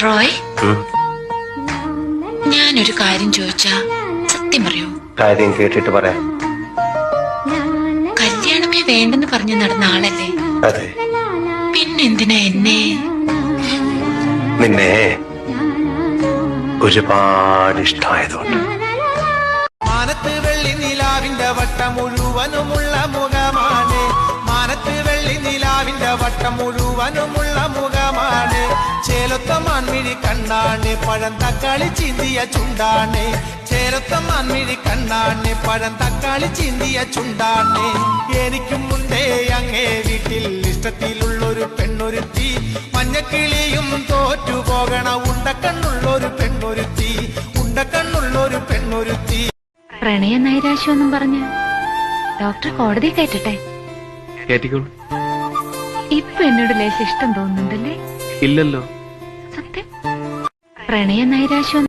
റോയ്, ഞാനൊരു കാര്യം ചോദിച്ചാ സത്യം പറയൂ? കാര്യം കേട്ടിട്ട് പറയാം. കല്യാണമേ വേണ്ടെന്ന് പറഞ്ഞു നടന്ന ആളല്ലേ? അതെ. പിന്നെന്തിനാ എന്നെ? നിന്നെ ഒരുപാട് ഇഷ്ടമായതുകൊണ്ട്. മാനത്ത് വെള്ളി നിലാവിന്റെ വട്ടം മുഴുവനുമുള്ള മുഖമാണ്. മാനത്ത് വെള്ളി നിലാവിന്റെ വട്ടം മുഴുവനുമുള്ള മുഖമാണ്. ചേലൊത്ത മാൻമിഴി കണ്ണാണ്, പഴം തക്കാളി ചീന്തിയ ചുണ്ടാണ്. ചേലൊത്ത മാൻമിഴി കണ്ണാണ്, പഴം തക്കാളി ചീന്തിയ ചുണ്ടാണ്. എനിക്കും മുണ്ടേ അങ്ങേ വീട്ടിൽ ഇഷ്ടത്തിലുള്ളൊരു പെണ്ണൊരുത്തി. മഞ്ഞക്കിളിയും തോറ്റു പോകണ ഉണ്ടക്കണ്ണുള്ളൊരു പെണ്ണൊരുത്തി. ഉണ്ടക്കണ്ണുള്ളൊരു പെണ്ണൊരുത്തി. പ്രണയ നൈരാശ്യം പറഞ്ഞ് ഡോക്ടർ കോടതി കയറ്റട്ടെ. ഇപ്പൊ എന്നോട് ലേശം ഇഷ്ടം തോന്നുന്നുണ്ടല്ലേ? ഇല്ലല്ലോ. സത്യം. പ്രണയ നൈരാശ്യം